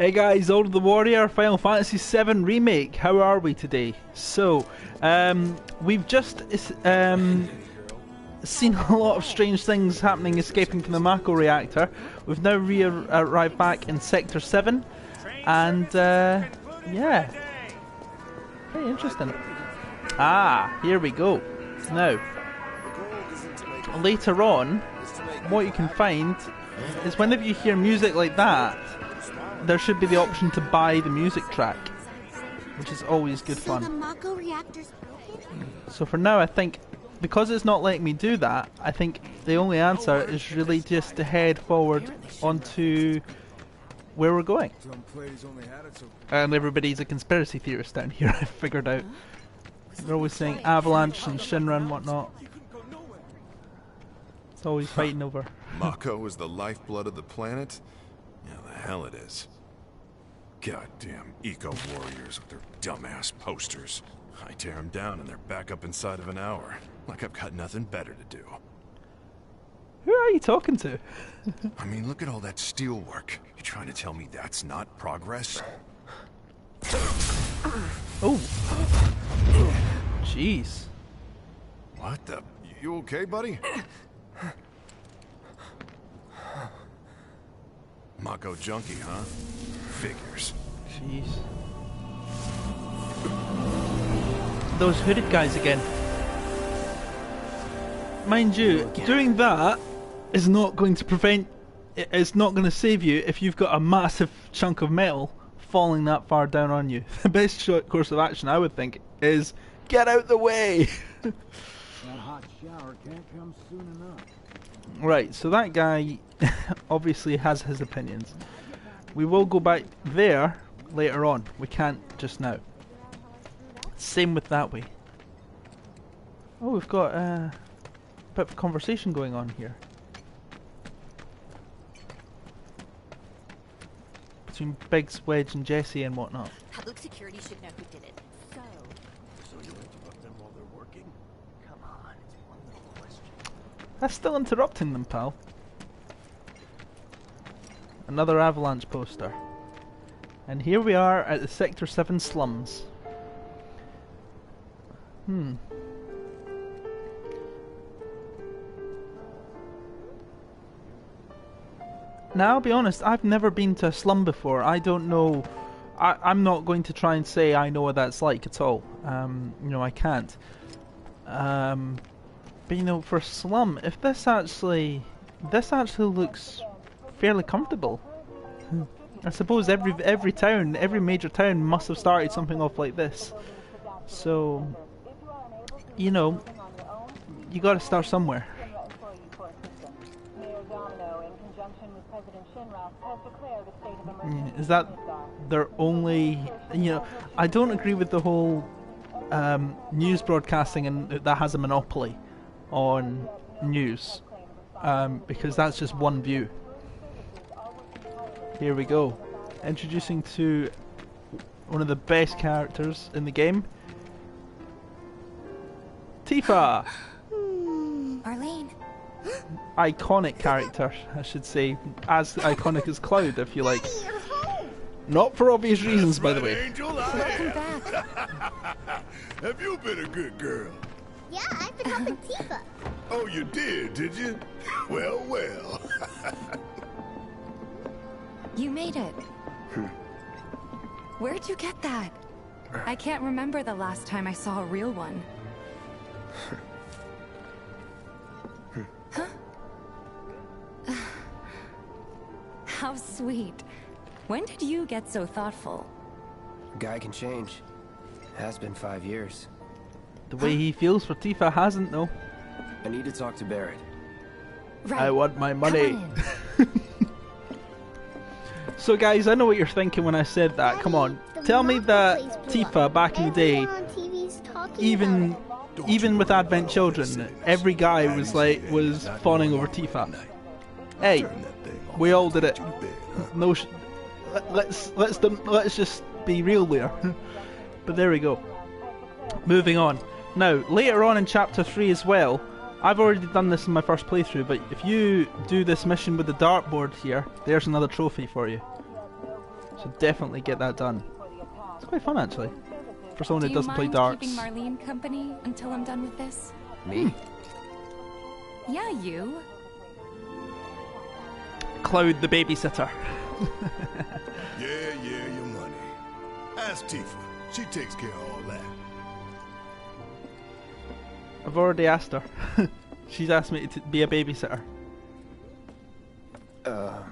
Hey guys, AldoTheWarrior, Final Fantasy VII Remake. How are we today? So, we've just seen a lot of strange things happening escaping from the Mako reactor. We've now arrived back in Sector 7, and yeah, very interesting. Ah, here we go. Now, later on, what you can find is whenever you hear music like that, there should be the option to buy the music track, which is always good fun. So the Mako reactor's broken? So for now, I think, because it's not letting me do that, I think the only answer is really just to head forward onto where we're going. And everybody's a conspiracy theorist down here, I've figured out. They're always saying Avalanche and Shinra and whatnot. It's always fighting over. Mako is the lifeblood of the planet? Yeah, the hell it is. Goddamn eco-warriors with their dumbass posters. I tear them down and they're back up inside of an hour. Like I've got nothing better to do. Who are you talking to? I mean, look at all that steel work. You trying to tell me that's not progress? Oh. Jeez. What the? You okay, buddy? Mako junkie, huh? Figures. Jeez. Those hooded guys again. Mind you, doing that is not going to prevent... It's not going to save you if you've got a massive chunk of metal falling that far down on you. The best course of action, I would think, is get out the way! That hot shower can't come soon enough. Right, so that guy obviously has his opinions. We will go back there later on. We can't just now. Same with that way. Oh, we've got a bit of conversation going on here. Between Biggs, Wedge and Jesse and whatnot. Public security should know who did it. So you interrupt them while they're working? Come on, it's one little question. That's still interrupting them, pal. Another Avalanche poster. And here we are at the Sector 7 slums. Now, I'll be honest, I've never been to a slum before. I don't know... I'm not going to try and say I know what that's like at all. You know, I can't. But you know, for a slum, if this actually looks fairly comfortable. I suppose every town, every major town must have started something off like this. So, you know, you got to start somewhere. Is that their only? You know, I don't agree with the whole news broadcasting and that has a monopoly on news, because that's just one view. Here we go. Introducing to one of the best characters in the game. Tifa! Arlene. Iconic character, I should say. As iconic as Cloud, if you like. Not for obvious reasons, by the way. Angel, Welcome back. Have you been a good girl? Yeah, I've been helping Tifa. Oh, you did you? Well, well. You made it. Where'd you get that? I can't remember the last time I saw a real one. Huh? How sweet. When did you get so thoughtful? A guy can change. Has been 5 years. The way he feels for Tifa hasn't, though. I need to talk to Barrett. Right. I want my money. Come on in. So guys, I know what you're thinking when I said that. Come on, tell me that Tifa back in the day, even with Advent Children, every guy was fawning over Tifa. Hey, we all did it. No, let's just be real there. But there we go. Moving on. Now, later on in Chapter 3 as well, I've already done this in my first playthrough, but if you do this mission with the dartboard here, there's another trophy for you. So definitely get that done. It's quite fun actually, for someone Do who you doesn't play mind darts. keeping Marlene company until I'm done with this? Me? Yeah, you. Cloud the babysitter. Yeah, your money. Ask Tifa. She takes care of all that. I've already asked her. She's asked me to be a babysitter. Oh.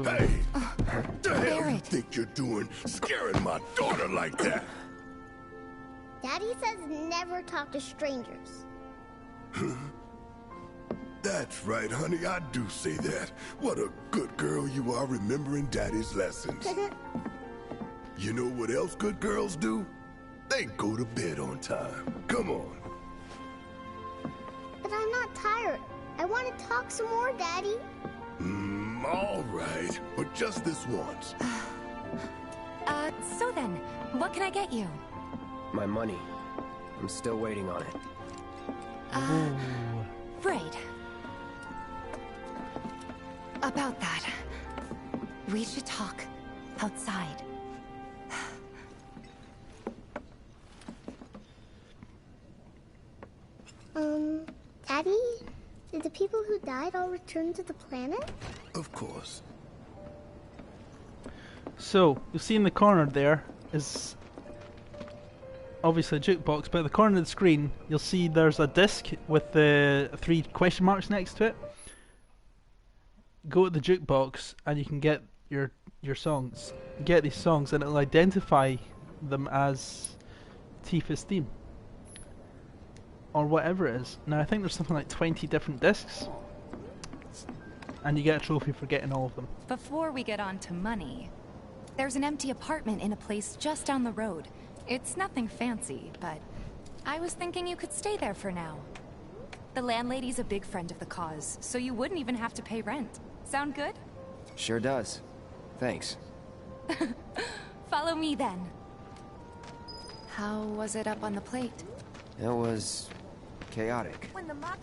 Hey, what the hell you Barrett. think you're doing scaring my daughter like that? Daddy says never talk to strangers. That's right, honey, I do say that. What a good girl you are remembering Daddy's lessons. You know what else good girls do? They go to bed on time. Come on. But I'm not tired. I want to talk some more, Daddy. All right, but just this once. So then, what can I get you? My money. I'm still waiting on it. Right. About that. We should talk outside. Daddy? Did the people who died all return to the planet? Of course. So, you'll see in the corner there is obviously a jukebox, but at the corner of the screen you'll see there's a disc with the 3 question marks next to it. Go to the jukebox and you can get your songs. Get these songs and it'll identify them as Tifa's theme. Or whatever it is. Now I think there's something like 20 different discs. And you get a trophy for getting all of them. Before we get on to money, there's an empty apartment in a place just down the road. It's nothing fancy, but I was thinking you could stay there for now. The landlady's a big friend of the cause, so you wouldn't even have to pay rent. Sound good? Sure does. Thanks. Follow me then. How was it up on the plate? It was chaotic.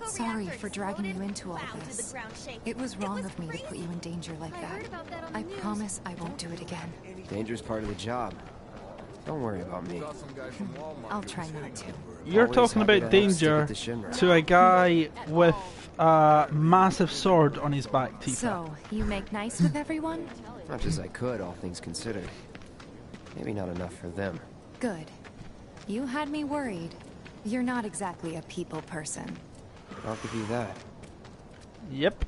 Sorry for dragging you into all this. It was wrong of me to put you in danger like that. I promise I won't do it again. Danger's part of the job. Don't worry about me. I'll try not to. You're Always talking happy about to help danger stick it to Shinra. to a guy with a massive sword on his back, Tifa. So, you make nice with everyone? Much as I could, all things considered. Maybe not enough for them. Good. You had me worried. You're not exactly a people person. I'll give you that. Yep.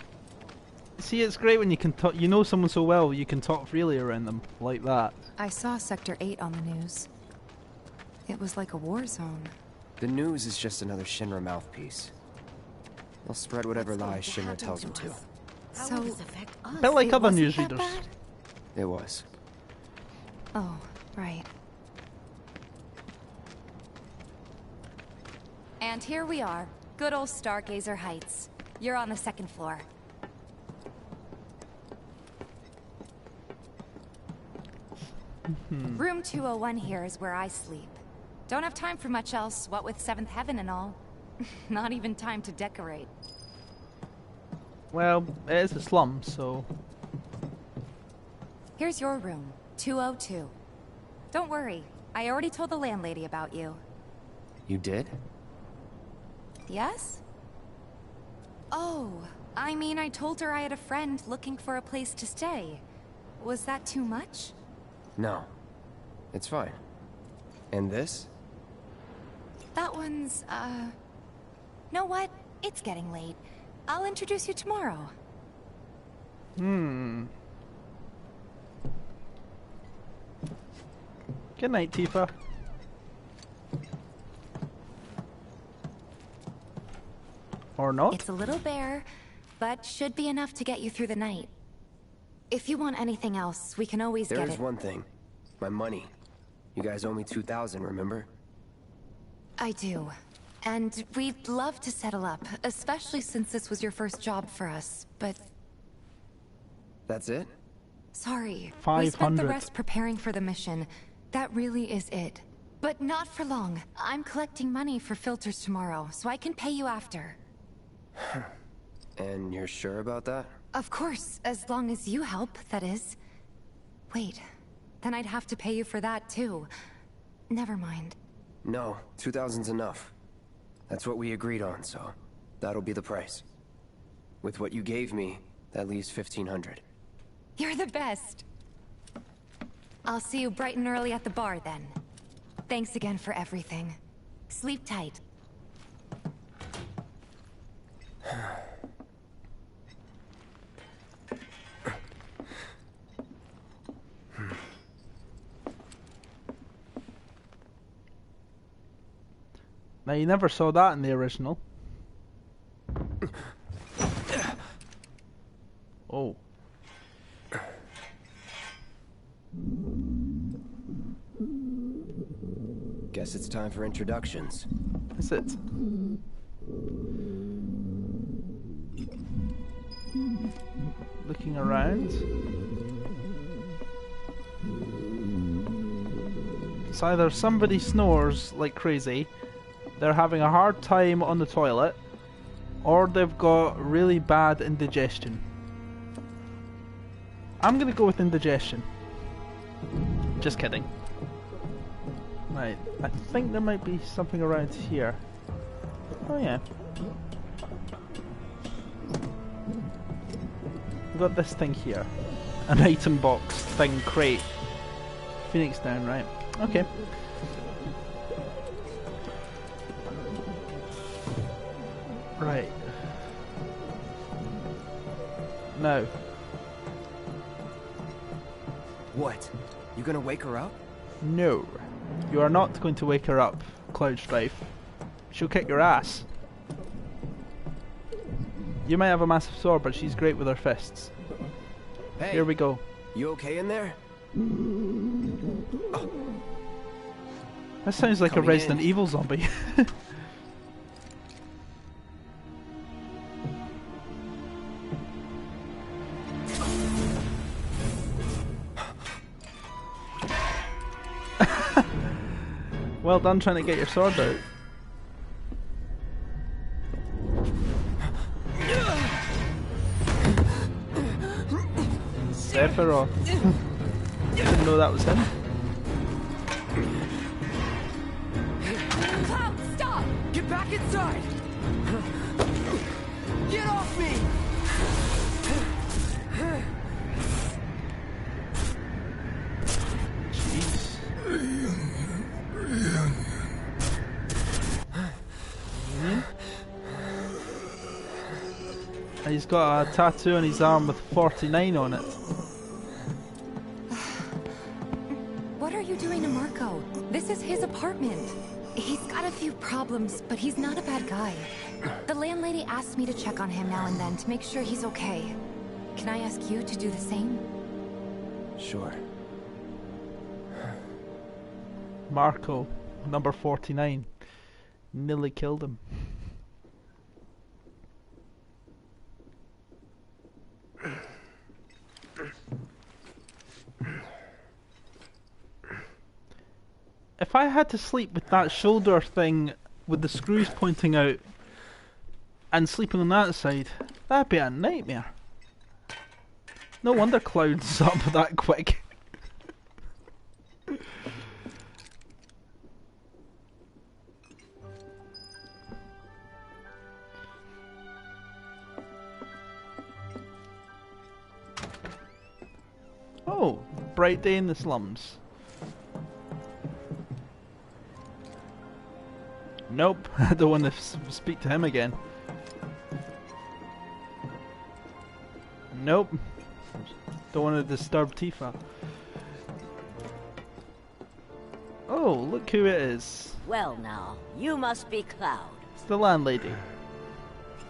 See, it's great when you can talk. You know someone so well, you can talk freely around them like that. I saw Sector 8 on the news. It was like a war zone. The news is just another Shinra mouthpiece. They'll spread whatever lies Shinra tells them to. So, A bit like it other wasn't that newsreaders. bad? It was. Oh, right. And here we are. Good old Stargazer Heights. You're on the 2nd floor. Room 201 here is where I sleep. Don't have time for much else, what with 7th Heaven and all. Not even time to decorate. Well, it is a slum, so... Here's your room, 202. Don't worry, I already told the landlady about you. You did? Yes? Oh, I mean I told her I had a friend looking for a place to stay. Was that too much? No. It's fine. And this? That one's, know what? It's getting late. I'll introduce you tomorrow. Good night, Tifa. Or not? It's a little bare, but should be enough to get you through the night. If you want anything else, we can always There get is it. one thing. My money. You guys owe me 2,000, remember? I do. And we'd love to settle up, especially since this was your first job for us, but That's it? sorry. We 500. spent the rest preparing for the mission. That really is it. But not for long. I'm collecting money for filters tomorrow, so I can pay you after. And you're sure about that? Of course, as long as you help, that is. Wait, then I'd have to pay you for that too. Never mind. No, 2,000's enough. That's what we agreed on, so that'll be the price. With what you gave me, that leaves 1,500. You're the best. I'll see you bright and early at the bar then. Thanks again for everything. Sleep tight. Now, you never saw that in the original. Oh. Guess it's time for introductions. Is it? Looking around. It's either somebody snores like crazy, they're having a hard time on the toilet, or they've got really bad indigestion. I'm gonna go with indigestion. Just kidding. Right, I think there might be something around here. Oh yeah. We've got this thing here. An item box thing crate. Phoenix down, right. Okay. Right. No. What? You gonna wake her up? No. You are not going to wake her up, Cloud Strife. She'll kick your ass. You might have a massive sword, but she's great with her fists. Hey, here we go. You okay in there? Oh. That sounds like a Resident Evil zombie. Well done trying to get your sword out. Sephiroth. Didn't know that was him. Cloud, stop! Get back inside! Get off me! He's got a tattoo on his arm with 49 on it. What are you doing to Marco? This is his apartment. He's got a few problems, but he's not a bad guy. The landlady asked me to check on him now and then to make sure he's okay. Can I ask you to do the same? Sure. Marco, number 49. Nearly killed him. If I had to sleep with that shoulder thing with the screws pointing out and sleeping on that side, that'd be a nightmare. No wonder Cloud's up that quick. Oh, bright day in the slums. Nope, I don't want to speak to him again. Nope. Don't want to disturb Tifa. Oh, look who it is. Well now, you must be Cloud. It's the landlady.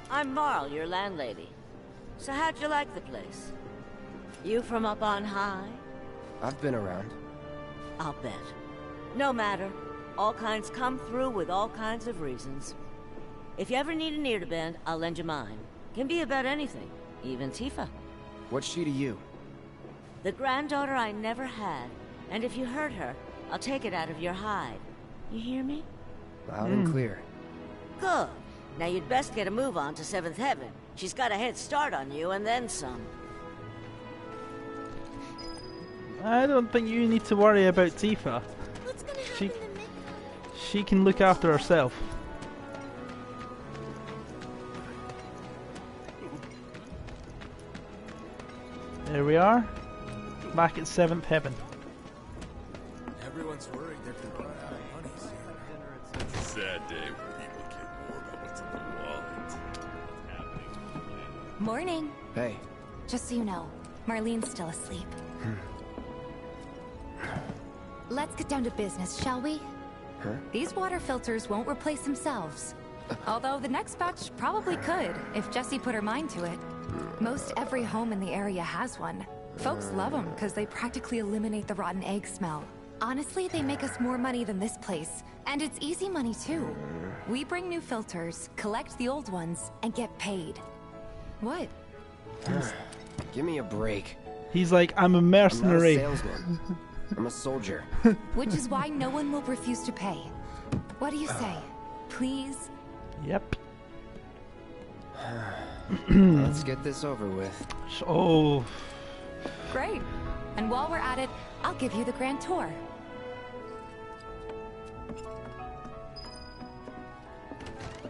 I'm Marl, your landlady. So how'd you like the place? You from up on high? I've been around. I'll bet. No matter. All kinds come through with all kinds of reasons. If you ever need an ear to bend, I'll lend you mine. Can be about anything, even Tifa. What's she to you? The granddaughter I never had, and if you hurt her, I'll take it out of your hide. You hear me? Loud and clear. Good. Now you'd best get a move on to 7th Heaven. She's got a head start on you, and then some. I don't think you need to worry about Tifa. What's gonna happen She, in Midtown? she can look after herself. There we are. Back at 7th Heaven. Everyone's worried they're gonna run out of money soon. It's a sad day when people care more about what's in their wallet. Morning. Hey, Just so you know, Marlene's still asleep. Let's get down to business, shall we? Huh? These water filters won't replace themselves. Although the next batch probably could, if Jessie put her mind to it. Most every home in the area has one. Folks love them because they practically eliminate the rotten egg smell. Honestly, they make us more money than this place. And it's easy money too. We bring new filters, collect the old ones, and get paid. What? give me a break. He's like, I'm a I'm not a mercenary. salesman. I'm a soldier. Which is why no one will refuse to pay. What do you say? Please? Yep. Let's get this over with. Oh, Great. And while we're at it, I'll give you the grand tour.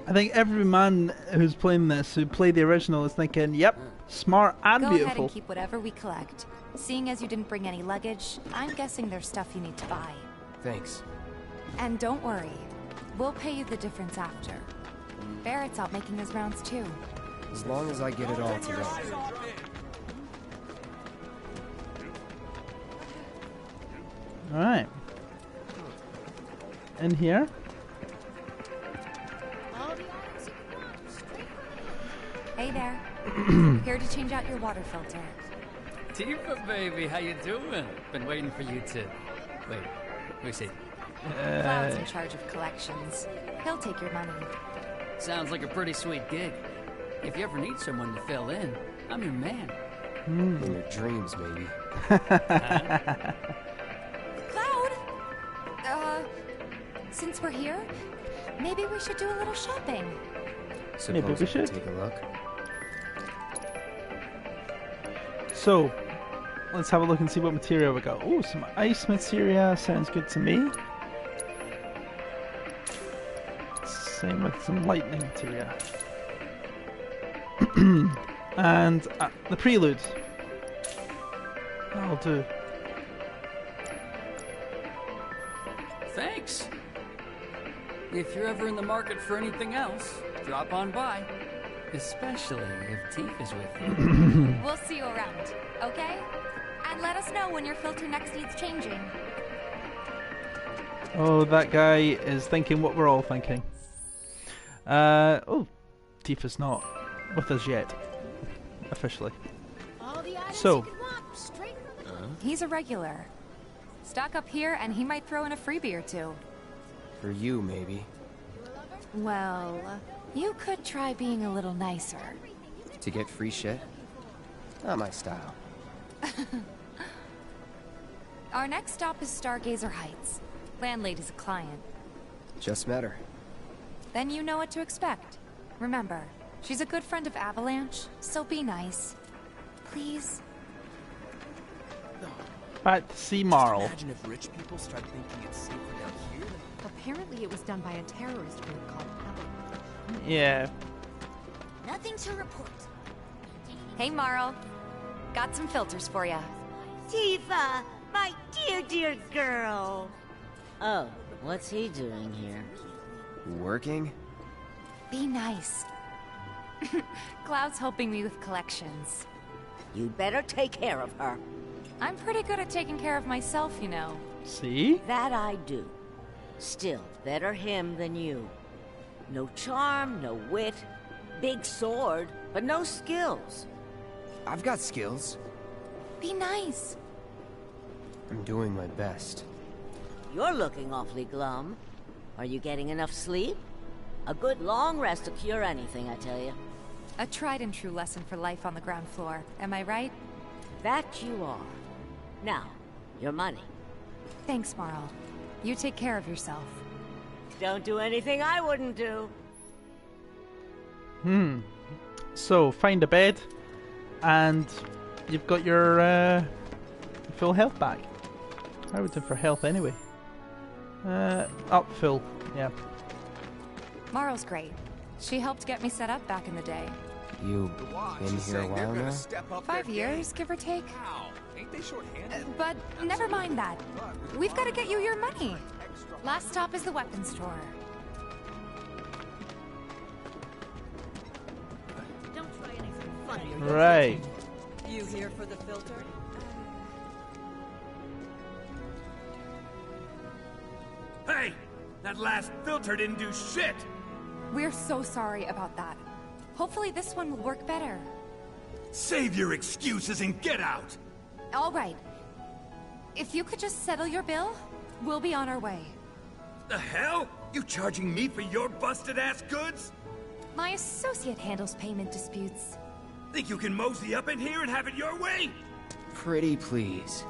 I think every man who's playing this, who played the original, is thinking, yep, smart and Go ahead beautiful. and keep whatever we collect. Seeing as you didn't bring any luggage, I'm guessing there's stuff you need to buy. Thanks. And don't worry, we'll pay you the difference after. Barrett's out making his rounds too. As long as I get it all together. Alright. In here. Hey there. Here to change out your water filter. Tifa, baby, how you doing? Been waiting for you to... Wait, let me see. Cloud's in charge of collections. He'll take your money. Sounds like a pretty sweet gig. If you ever need someone to fill in, I'm your man. In your dreams, maybe. Cloud! Since we're here, maybe we should do a little shopping. Maybe we Suppose I should. take a look. So, let's have a look and see what material we got. Oh, some ice material. Sounds good to me. Same with some lightning material. And the prelude. That'll do. Thanks. If you're ever in the market for anything else, drop on by. Especially if Tifa's with you. We'll see you around, okay? And let us know when your filter next needs changing. Oh, that guy is thinking what we're all thinking. Oh, Tifa's not with us yet. Officially. All the items So. you could want, straight from the He's a regular. Stock up here and he might throw in a freebie or two. For you, maybe. Well, you could try being a little nicer. To get free shit? Not my style. Our next stop is Stargazer Heights. Landlady's a client. Just met her. Then you know what to expect. Remember, she's a good friend of Avalanche, so be nice. Please? Back to see Marl. Imagine if rich people start thinking it's safer down here. Apparently it was done by a terrorist group called AldoTheWarrior. Yeah. Nothing to report. Hey, Marl. Got some filters for ya. Tifa, my dear, dear girl. Oh, what's he doing here? Working? Be nice. Cloud's helping me with collections. You'd better take care of her. I'm pretty good at taking care of myself, you know. See? That I do. Still, better him than you. No charm, no wit. Big sword, but no skills. I've got skills. Be nice. I'm doing my best. You're looking awfully glum. Are you getting enough sleep? A good long rest to cure anything, I tell you. A tried and true lesson for life on the ground floor. Am I right? That you are. Now, your money. Thanks, Marl. You take care of yourself. Don't do anything I wouldn't do. So find a bed, and you've got your full health back. I would do for health anyway. Up full, yeah. Marl's great. She helped get me set up back in the day. You been here a while now? 5 years, give or take. Ain't they short-handed? But never mind that. We've got to get you your money. Last stop is the weapons store. Don't try anything funny. Right. You here for the filter? Hey! That last filter didn't do shit! We're so sorry about that. Hopefully this one will work better. Save your excuses and get out! All right. If you could just settle your bill, we'll be on our way. The hell? You charging me for your busted-ass goods? My associate handles payment disputes. Think you can mosey up in here and have it your way? Pretty please.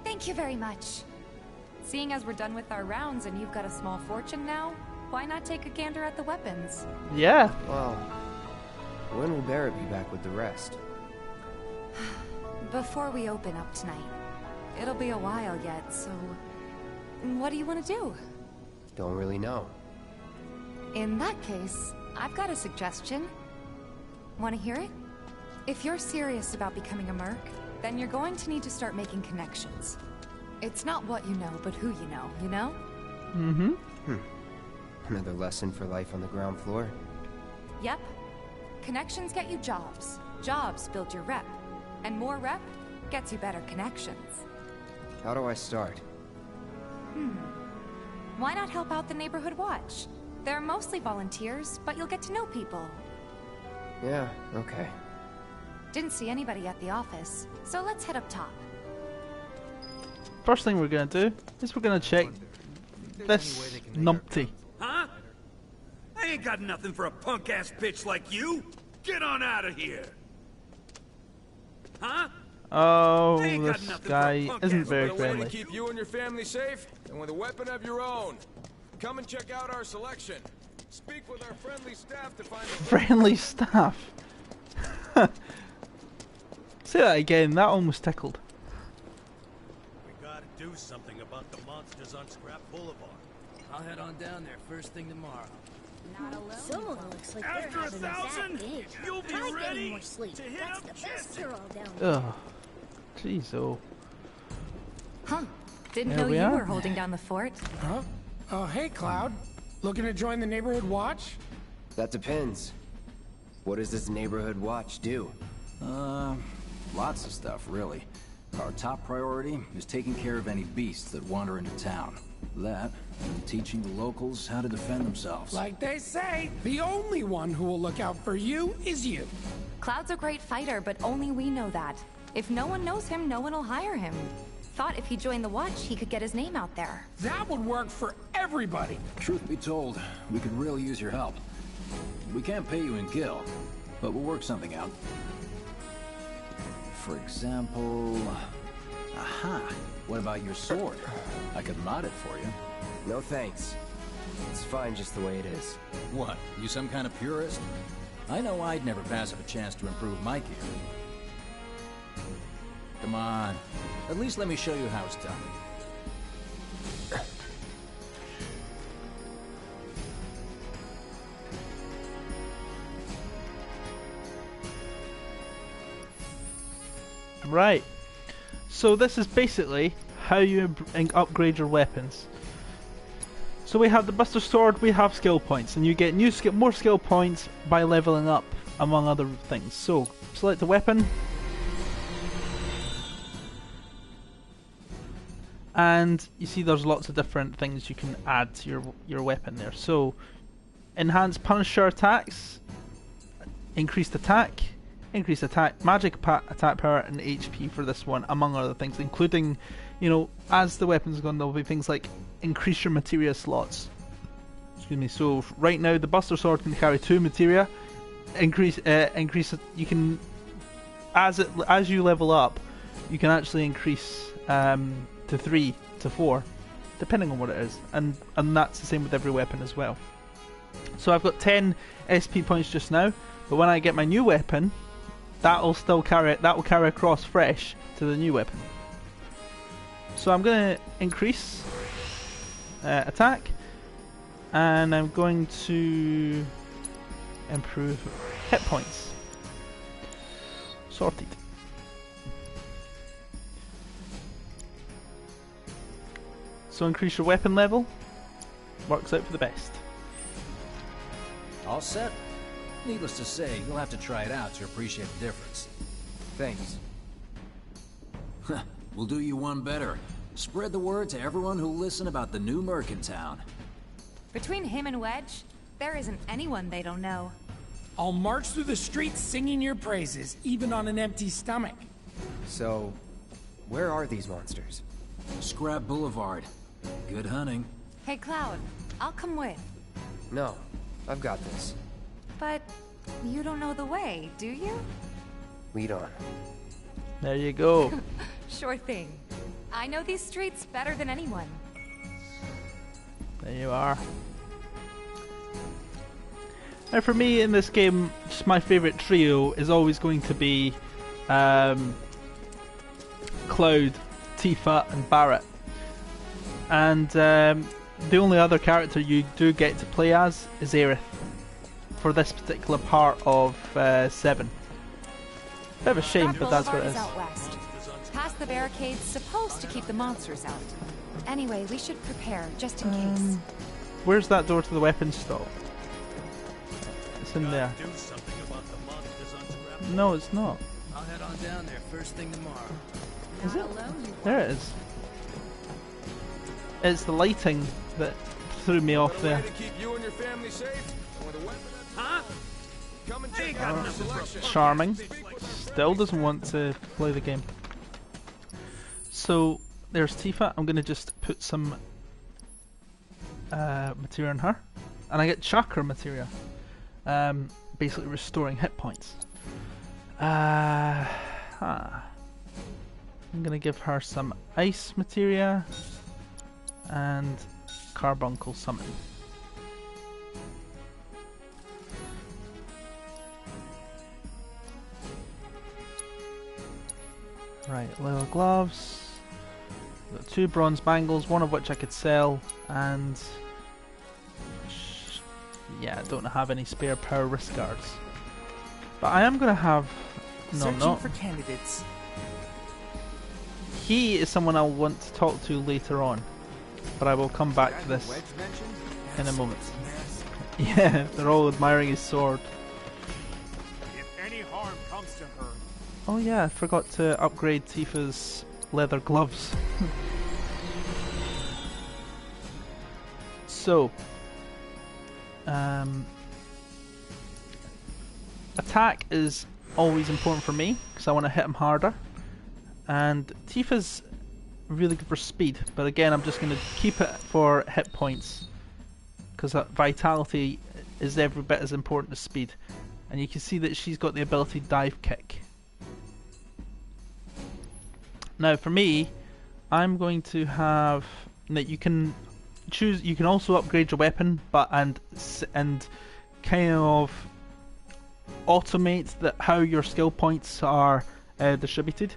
Thank you very much. Seeing as we're done with our rounds and you've got a small fortune now, why not take a gander at the weapons? Yeah. Well, when will Barrett be back with the rest? Before we open up tonight. It'll be a while yet, so... What do you want to do? Don't really know. In that case, I've got a suggestion. Want to hear it? If you're serious about becoming a merc, then you're going to need to start making connections. It's not what you know, but who you know? Mm-hmm. Another lesson for life on the ground floor. Yep. Connections get you jobs. Jobs build your rep. And more rep gets you better connections. How do I start? Why not help out the neighborhood watch? They're mostly volunteers, but you'll get to know people. Yeah, okay. Didn't see anybody at the office, so let's head up top. First thing we're gonna do is we're gonna check this numpty. Huh? I ain't got nothing for a punk-ass bitch like you! Get on out of here! Huh? Oh, I ain't got this nothing for a guy punk isn't ass very A way to friendly. keep you and your family safe, and with a weapon of your own. Come and check out our selection. Speak with our friendly staff to find the Friendly staff. Say that again. That almost tickled. We gotta do something about the monsters on Scrap Boulevard. I'll head on down there first thing tomorrow. Not alone. Someone looks like After they're having 1,000, a bad day. you'll be Try ready getting more sleep. to hit That's up the best Jesse. cure all down there. Ugh. Jeez, oh. Huh. Didn't There know we you are. were holding down the fort. Huh? Oh, hey, Cloud. Looking to join the Neighborhood Watch? That depends. What does this neighborhood watch do? Lots of stuff, really. Our top priority is taking care of any beasts that wander into town. That, and teaching the locals how to defend themselves. Like they say, the only one who will look out for you is you. Cloud's a great fighter, but only we know that. If no one knows him, no one will hire him. Thought if he joined the watch, he could get his name out there. That would work for everybody. Truth be told, we could really use your help. We can't pay you in gil, but we'll work something out. For example... Aha! What about your sword? I could mod it for you. No thanks. It's fine just the way it is. What? You some kind of purist? I know I'd never pass up a chance to improve my gear. Come on. At least let me show you how it's done. Right. So this is basically how you upgrade your weapons. So we have the Buster Sword, we have skill points, and you get more skill points by leveling up, among other things. So, select a weapon. And you see there's lots of different things you can add to your weapon there. So, enhanced Punisher attacks, increased attack, magic attack power, and HP for this one, among other things, including, you know, as the weapons go on, there'll be things like increase your materia slots. Excuse me. So right now the Buster Sword can carry 2 materia. Increase you can, as you level up, you can actually increase to 3 to 4, depending on what it is, and that's the same with every weapon as well. So I've got 10 SP points just now, but when I get my new weapon, that will carry across fresh to the new weapon. So I'm going to increase attack, and I'm going to improve hit points. Sorted. So increase your weapon level. Works out for the best. All set? Needless to say, you'll have to try it out to appreciate the difference. Thanks. We'll do you one better. Spread the word to everyone who'll listen about the new merc in town. Between him and Wedge, there isn't anyone they don't know. I'll march through the streets singing your praises, even on an empty stomach. So, where are these monsters? Scrap Boulevard. Good hunting. Hey Cloud, I'll come with. No, I've got this. But you don't know the way, do you? Lead on. There you go. Sure thing. I know these streets better than anyone. There you are. Now for me in this game, just my favourite trio is always going to be Cloud, Tifa and Barret. And the only other character you do get to play as is Aerith for this particular part of 7. Bit of a shame, but that's what it is. Out west. Past the barricades, supposed to keep the monsters out. Anyway, we should prepare, just in case. Where's that door to the weapons stall? It's in there. No, it's not. I'll head on down there first thing tomorrow. Is it? There it is. It's the lighting that threw me off there. Charming. Still doesn't want to play the game. So there's Tifa. I'm gonna just put some materia on her, and I get chakra materia, basically restoring hit points. I'm gonna give her some ice materia and carbuncle summon. Right, leather gloves. Got 2 bronze bangles, one of which I could sell, and yeah, I don't have any spare power wrist guards. But I am gonna have Searching for candidates. He is someone I'll want to talk to later on, but I will come back to this in a moment. Yeah, they're all admiring his sword. If any harm comes to her. Oh yeah, I forgot to upgrade Tifa's leather gloves. So, attack is always important for me because I want to hit him harder, and Tifa's really good for speed, but again I'm just going to keep it for hit points because vitality is every bit as important as speed, and you can see that she's got the ability dive kick. Now for me, I'm going to have that you can choose. You can also upgrade your weapon, but and kind of automate how your skill points are distributed.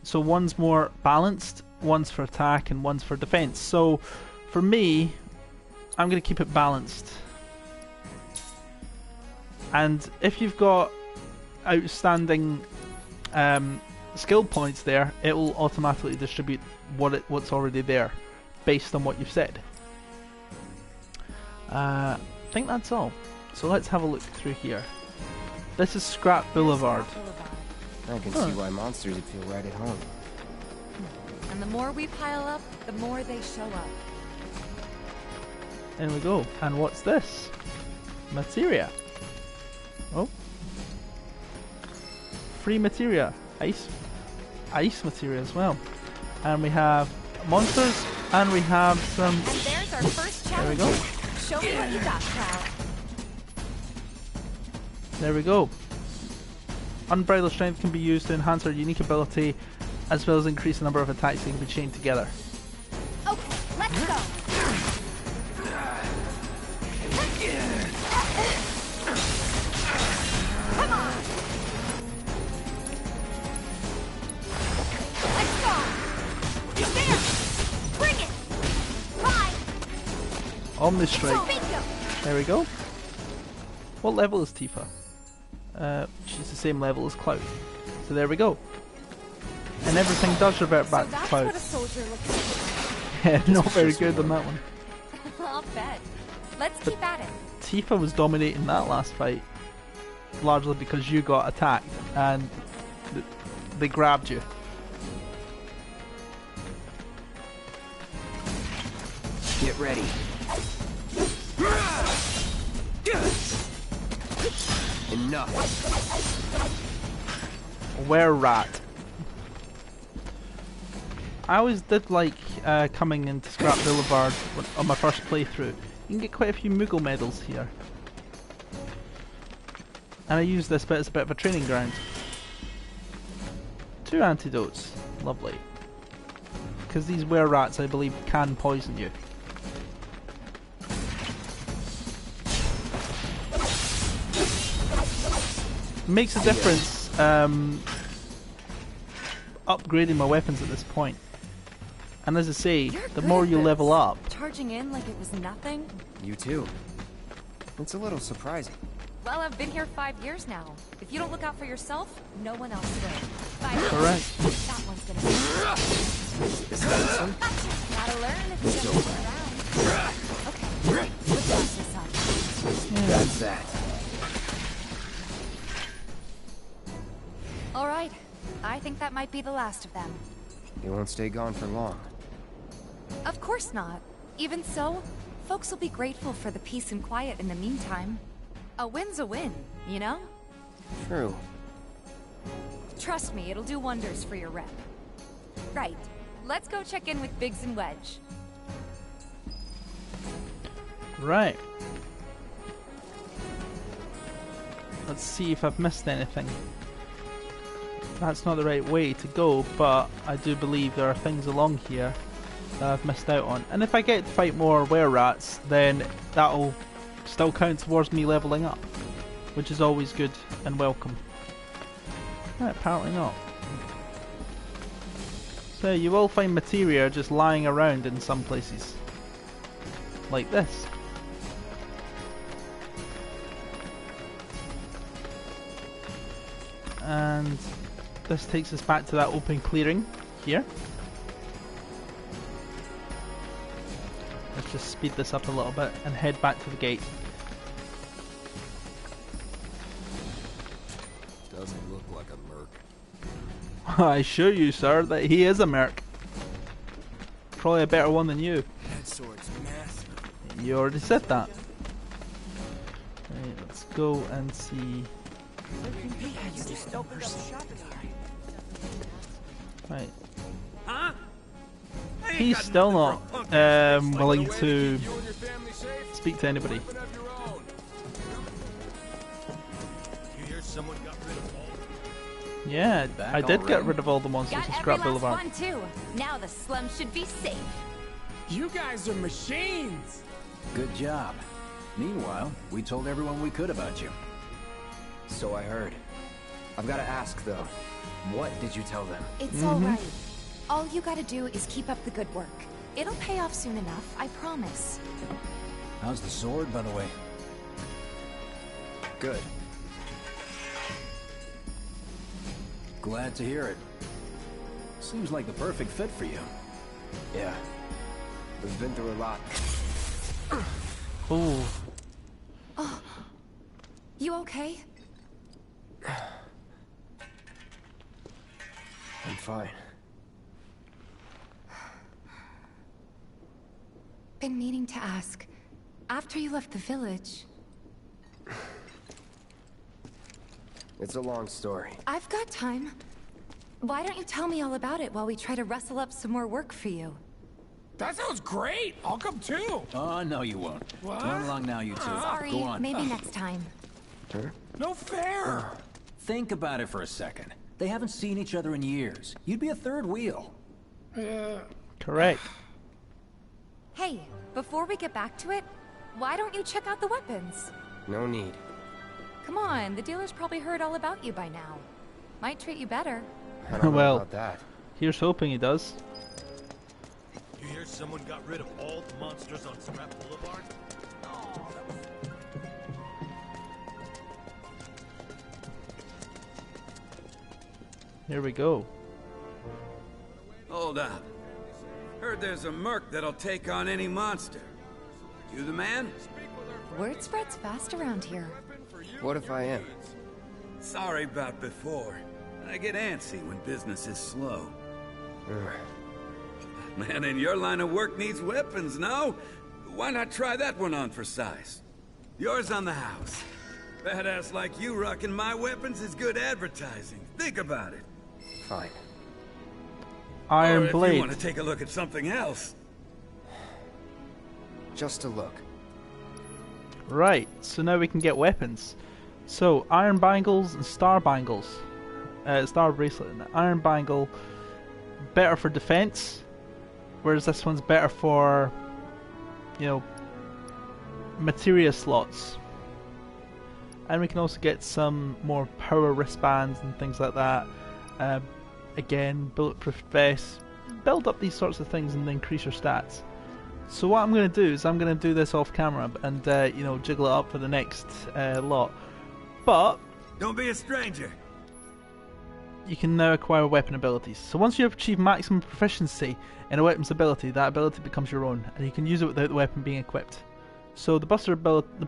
So one's more balanced, one's for attack, and one's for defense. So for me, I'm going to keep it balanced. And if you've got outstanding skill points there, it will automatically distribute what's already there based on what you've said. I think that's all. So let's have a look through here. This is Scrap Boulevard. I can see why monsters would feel right at home. And the more we pile up, the more they show up. There we go. And what's this? Materia. Oh. Free materia. Ice materia as well. And we have monsters, and we have some... And there's our first challenge. There we go. Show me what you got, Cloud. There we go. Unbridled strength can be used to enhance our unique ability, as well as increase the number of attacks that can be chained together. Okay, let's go. Omni Strike. There we go. What level is Tifa? She's the same level as Cloud. So there we go. And everything does revert back to Cloud. What a soldier looks like. Yeah, not very good on that one. I'll bet. Let's keep at it. Tifa was dominating that last fight, largely because you got attacked and they grabbed you. Get ready. Enough. Were-rat. I always did like coming into Scrap Boulevard on my first playthrough. You can get quite a few Moogle medals here. And I use this bit as a bit of a training ground. 2 antidotes. Lovely. Because these were-rats, I believe, can poison you. Makes a difference upgrading my weapons at this point. And as I say, the more you level up... Charging in like it was nothing? You too. It's a little surprising. Well, I've been here 5 years now. If you don't look out for yourself, no one else will. 5 years. Correct. That one's gonna be... Is that some? Gotta learn if you don't look around. Okay, let's pass this up. That's that. Alright, I think that might be the last of them. You won't stay gone for long. Of course not. Even so, folks will be grateful for the peace and quiet in the meantime. A win's a win, you know? True. Trust me, it'll do wonders for your rep. Right, let's go check in with Biggs and Wedge. Right. Let's see if I've missed anything. That's not the right way to go, but I do believe there are things along here that I've missed out on. And if I get to fight more were-rats, then that'll still count towards me leveling up, which is always good and welcome. Right, apparently not. So you will find materia just lying around in some places. Like this. And this takes us back to that open clearing here. Let's just speed this up a little bit and head back to the gate. Doesn't look like a merc. I assure you, sir, that he is a merc. Probably a better one than you. That sword's massive. You already said that. Right, let's go and see. Right. Huh? He's still not willing to speak to anybody. You hear someone got rid of all? Yeah, I did get rid of all the monsters in Scrap Boulevard. One too. Now the slum should be safe. You guys are machines. Good job. Meanwhile, we told everyone we could about you. So I heard. I've got to ask though. What did you tell them? It's alright. All you gotta do is keep up the good work. It'll pay off soon enough, I promise. How's the sword, by the way? Good. Glad to hear it. Seems like the perfect fit for you. Yeah. We've been through a lot. Oh. Oh. You okay? I'm fine. Been meaning to ask. After you left the village... It's a long story. I've got time. Why don't you tell me all about it while we try to rustle up some more work for you? That sounds great. I'll come too. Oh, no you won't. What? Run along now, you two. Sorry, Go on. maybe next time. Huh? No fair. Think about it for a second. They haven't seen each other in years. You'd be a third wheel. Correct. Hey, before we get back to it, why don't you check out the weapons? No need. Come on, the dealer's probably heard all about you by now. Might treat you better. I don't know Well, about that. here's hoping he does. You hear someone got rid of all the monsters on Scrap Boulevard? Here we go. Hold up. Heard there's a merc that'll take on any monster. You the man? Word spreads fast around here. What if I am? Sorry about before. I get antsy when business is slow. Man in your line of work needs weapons, no? Why not try that one on for size? Yours on the house. Badass like you rocking my weapons is good advertising. Think about it. Fine. Iron or if blade. you want to take a look at something else. Just a look. Right, so now we can get weapons. So, iron bangles and star bangles. Star bracelet. Iron bangle, better for defense, whereas this one's better for, you know, materia slots. And we can also get some more power wristbands and things like that. Again, bulletproof vests. Build up these sorts of things and increase your stats. So what I'm going to do is I'm going to do this off camera and you know, jiggle it up for the next lot. But don't be a stranger. You can now acquire weapon abilities. So once you have achieved maximum proficiency in a weapon's ability, that ability becomes your own, and you can use it without the weapon being equipped. So the Buster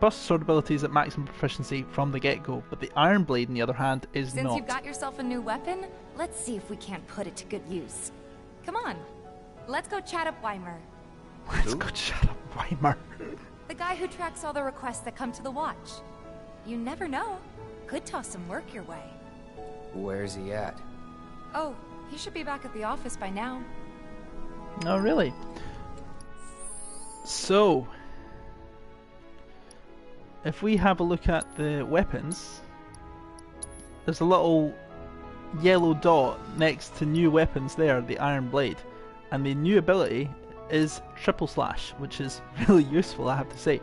Sword ability is at maximum proficiency from the get-go, but the Iron Blade, on the other hand, is not. Since you've got yourself a new weapon, let's see if we can't put it to good use. Come on, let's go chat up Weimer. Let's go chat up Weimer. The guy who tracks all the requests that come to the watch. You never know. Could toss some work your way. Where's he at? Oh, he should be back at the office by now. Oh, really? So, if we have a look at the weapons, there's a little yellow dot next to new weapons there, the Iron Blade. And the new ability is Triple Slash, which is really useful, I have to say.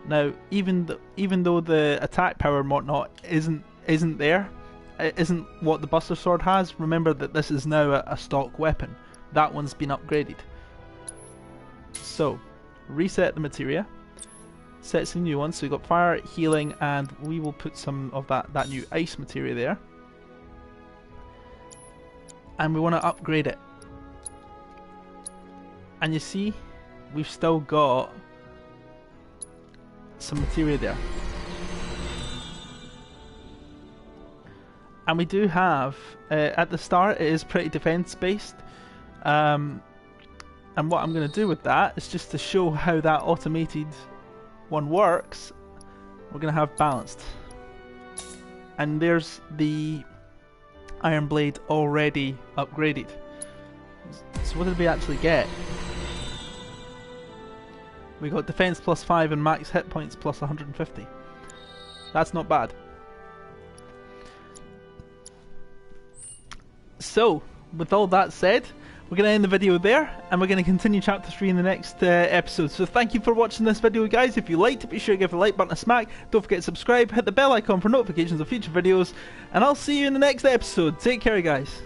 Now, even though the attack power and whatnot isn't there, it isn't what the Buster Sword has, remember that this is now a stock weapon. That one's been upgraded. So, reset the materia. Sets a new one, so we've got fire, healing, and we will put some of that new ice materia there. And we want to upgrade it. And you see, we've still got some materia there. And we do have, at the start it is pretty defense based, and what I'm going to do with that is just to show how that automated one works. We're going to have balanced, and there's the Iron Blade already upgraded. So what did we actually get? We got defense plus 5 and max hit points plus 150. That's not bad. So, with all that said, we're going to end the video there, and we're going to continue chapter 3 in the next episode. So thank you for watching this video, guys. If you liked it, be sure to give the like button a smack. Don't forget to subscribe, hit the bell icon for notifications of future videos, and I'll see you in the next episode. Take care, guys.